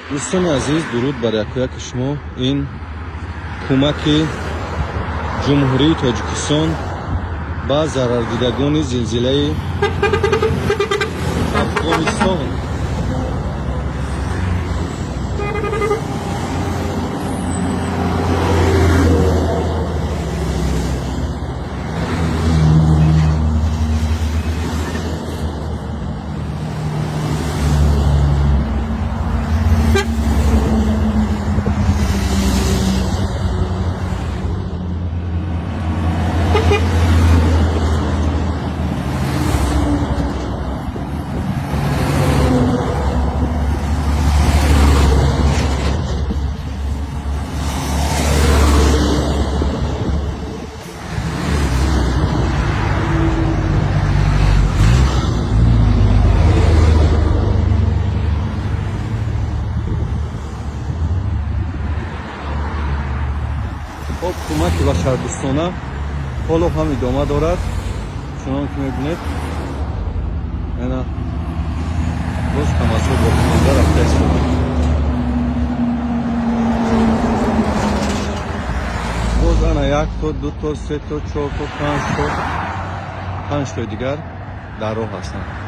دوستان عزیز، درود بر یک شما. این کمک جمهوری تاجیکستان با ضرردیدگان زلزله افغانستان. خب کمک به شهردوستانه حالا هم ادامه دارد. چنان که میبینید اینا باز تماسه با خانده رفته است. باز انا یک تا دو تا سه تا چهار تا پنج تا دیگر در راه هستند.